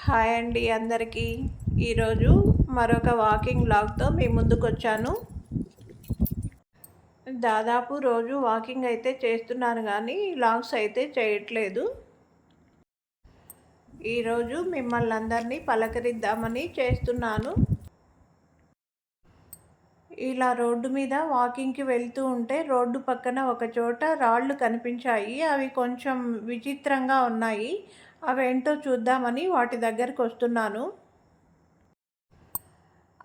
Hi అండి అందరికీ. ఈరోజు మరొక వాకింగ్ బ్లాగ్తో మీ ముందుకు వచ్చాను. దాదాపు రోజు వాకింగ్ అయితే చేస్తున్నాను కానీ లాగ్స్ అయితే చేయట్లేదు. ఈరోజు మిమ్మల్ని అందరినీ పలకరిద్దామని చేస్తున్నాను. ఇలా రోడ్డు మీద వాకింగ్కి వెళ్తూ ఉంటే రోడ్డు పక్కన ఒక చోట రాళ్ళు కనిపించాయి. అవి కొంచెం విచిత్రంగా ఉన్నాయి. అవేంటో చూద్దామని వాటి దగ్గరకు వస్తున్నాను.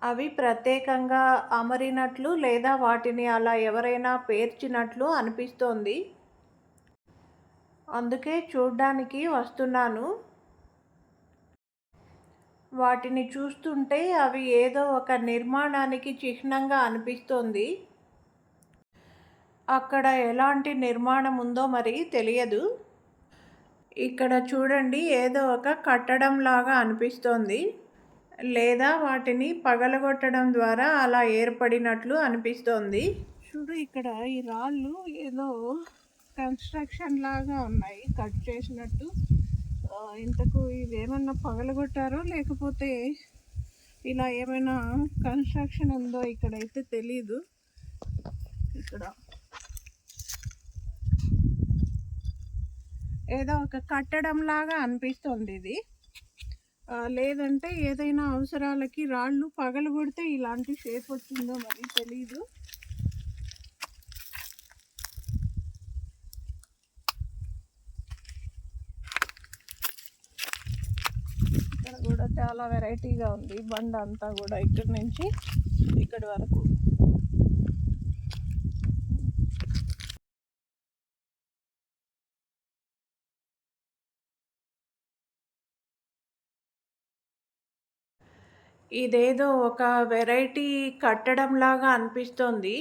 అవి ప్రత్యేకంగా అమరినట్లు లేదా వాటిని అలా ఎవరైనా పేర్చినట్లు అనిపిస్తోంది. అందుకే చూడ్డానికి వస్తున్నాను. వాటిని చూస్తుంటే అవి ఏదో ఒక నిర్మాణానికి చిహ్నంగా అనిపిస్తోంది. అక్కడ ఎలాంటి నిర్మాణం ఉందో మరి తెలియదు. ఇక్కడ చూడండి, ఏదో ఒక కట్టడం లాగా అనిపిస్తోంది. లేదా వాటిని పగలగొట్టడం ద్వారా అలా ఏర్పడినట్లు అనిపిస్తోంది. చూడు, ఇక్కడ ఈ రాళ్ళు ఏదో కన్స్ట్రక్షన్ లాగా ఉన్నాయి, కట్ చేసినట్టు. ఇంతకు ఇవేమన్నా పగలగొట్టారో లేకపోతే ఇలా ఏమైనా కన్స్ట్రక్షన్ ఉందో ఇక్కడైతే తెలీదు. ఇక్కడ ఏదో ఒక కట్టడం లాగా అనిపిస్తుంది ఇది. లేదంటే ఏదైనా అవసరాలకి రాళ్ళు పగలగొడితే ఇలాంటి షేప్ వచ్చిందో మరి తెలీదు. ఇక్కడ కూడా చాలా వెరైటీగా ఉంది బండ అంతా కూడా, ఇక్కడి నుంచి ఇక్కడి వరకు. ఇదేదో ఒక వెరైటీ కట్టడం లాగా అనిపిస్తోంది.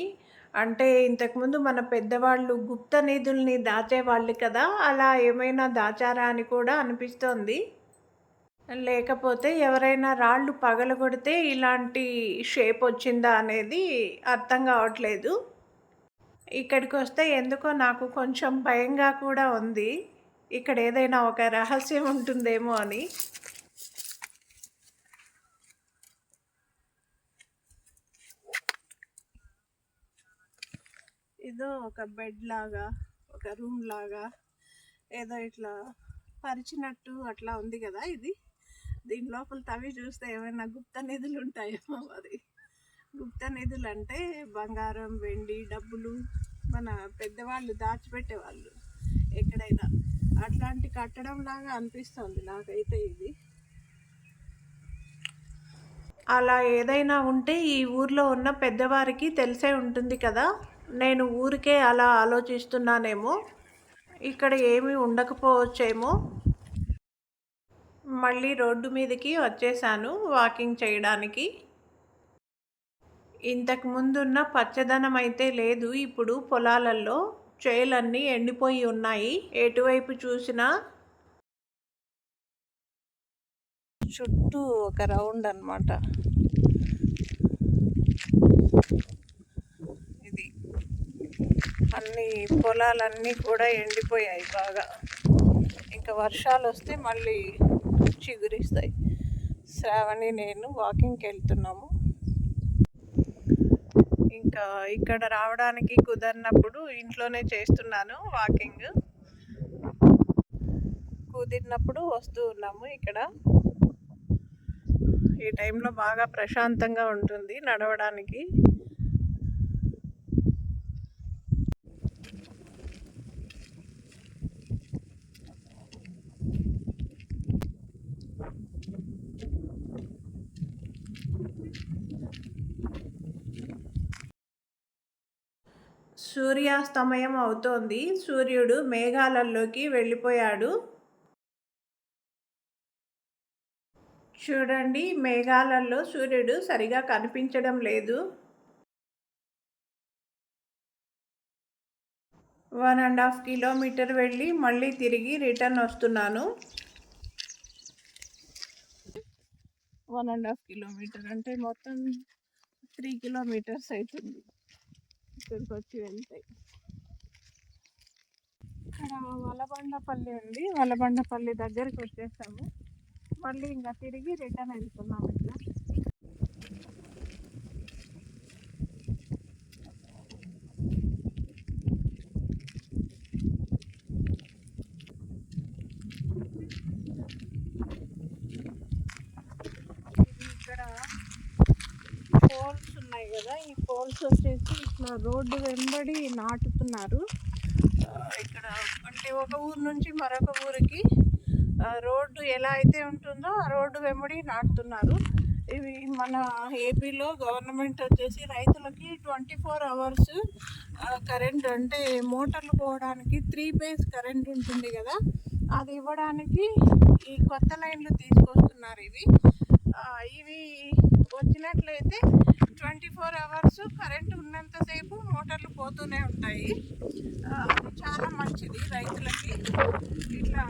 అంటే ఇంతకుముందు మన పెద్దవాళ్ళు గుప్త నిధుల్ని దాచేవాళ్ళు కదా, అలా ఏమైనా దాచారా అని కూడా అనిపిస్తోంది. లేకపోతే ఎవరైనా రాళ్ళు పగలగొడితే ఇలాంటి షేప్ వచ్చిందా అనేది అర్థం కావట్లేదు. ఇక్కడికి వస్తే ఎందుకో నాకు కొంచెం భయంగా కూడా ఉంది. ఇక్కడ ఏదైనా ఒక రహస్యం ఉంటుందేమో అని. ఏదో ఒక బెడ్ లాగా, ఒక రూమ్ లాగా ఏదో ఇట్లా పరిచినట్టు అట్లా ఉంది కదా ఇది. దీని లోపల తవ్వి చూస్తే ఏమైనా గుప్త నిధులు ఉంటాయేమో. అది గుప్త నిధులు అంటే బంగారం, వెండి, డబ్బులు మన పెద్దవాళ్ళు దాచిపెట్టేవాళ్ళు ఎక్కడైనా. అట్లాంటి కట్టడం లాగా అనిపిస్తుంది నాకైతే ఇది. అలా ఏదైనా ఉంటే ఈ ఊర్లో ఉన్న పెద్దవారికి తెలిసే ఉంటుంది కదా. నేను ఊరికే అలా ఆలోచిస్తున్నానేమో. ఇక్కడ ఏమీ ఉండకపోవచ్చేమో. మళ్ళీ రోడ్డు మీదకి వచ్చేసాను వాకింగ్ చేయడానికి. ఇంతకు ముందున్న పచ్చదనం అయితే లేదు. ఇప్పుడు పొలాలలో చేలన్నీ ఎండిపోయి ఉన్నాయి. ఎటువైపు చూసినా చుట్టూ ఒక రౌండ్ అన్నమాట. ఇది అన్ని పొలాలన్నీ కూడా ఎండిపోయాయి బాగా. ఇంకా వర్షాలు వస్తే మళ్ళీ చిగురిస్తాయి. శ్రావణి నేను వాకింగ్కి వెళ్తున్నాము. ఇంకా ఇక్కడ రావడానికి కుదరినప్పుడు ఇంట్లోనే చేస్తున్నాను వాకింగ్. కుదిరినప్పుడు వస్తూ ఉన్నాము. ఇక్కడ ఈ టైంలో బాగా ప్రశాంతంగా ఉంటుంది నడవడానికి. సూర్యాస్తమయం అవుతోంది. సూర్యుడు మేఘాలలోకి వెళ్ళిపోయాడు. చూడండి, మేఘాలలో సూర్యుడు సరిగా కనిపించడం లేదు. 1.5 కిలోమీటర్ వెళ్ళి మళ్ళీ తిరిగి రిటర్న్ వస్తున్నాను. 1.5 కిలోమీటర్ అంటే మొత్తం 3 కిలోమీటర్స్ అవుతుంది ఇక్కడికి వచ్చి వెళ్తే. ఇక్కడ వలబండపల్లి ఉంది. వలబండపల్లి దగ్గరికి వచ్చేసాము. మళ్ళీ ఇంకా తిరిగి రిటర్న్ వెళ్తున్నాం ఇట్లా. ఇక్కడ పోల్స్ ఉన్నాయి కదా, ఈ పోల్స్ వచ్చేసి ఇట్లా రోడ్డు వెంబడి నాటుతున్నారు. ఇక్కడ అంటే ఒక ఊరు నుంచి మరొక ఊరికి రోడ్డు ఎలా అయితే ఉంటుందో ఆ రోడ్డు వెంబడి నాటుతున్నారు. ఇవి మన ఏపీలో గవర్నమెంట్ వచ్చేసి రైతులకి 24 hours కరెంట్, అంటే మోటార్లు పోవడానికి 3 phase కరెంట్ ఉంటుంది కదా, అది ఇవ్వడానికి ఈ కొత్త లైన్లు తీసుకొస్తున్నారు. ఇవి వచ్చినట్లయితే 24 hours కరెంట్ ఉన్నంతసేపు మోటార్లు పోతూనే ఉంటాయి. అది చాలా మంచిది రైతులకి. ఇట్లా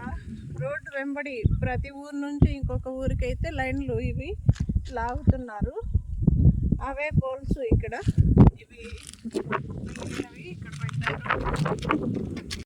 రోడ్డు వెంబడి ప్రతి ఊరు నుంచి ఇంకొక ఊరికైతే లైన్లు ఇవి లాగుతున్నారు. అవే పోల్స్ ఇక్కడ, ఇవి ఇక్కడ పెట్టారు.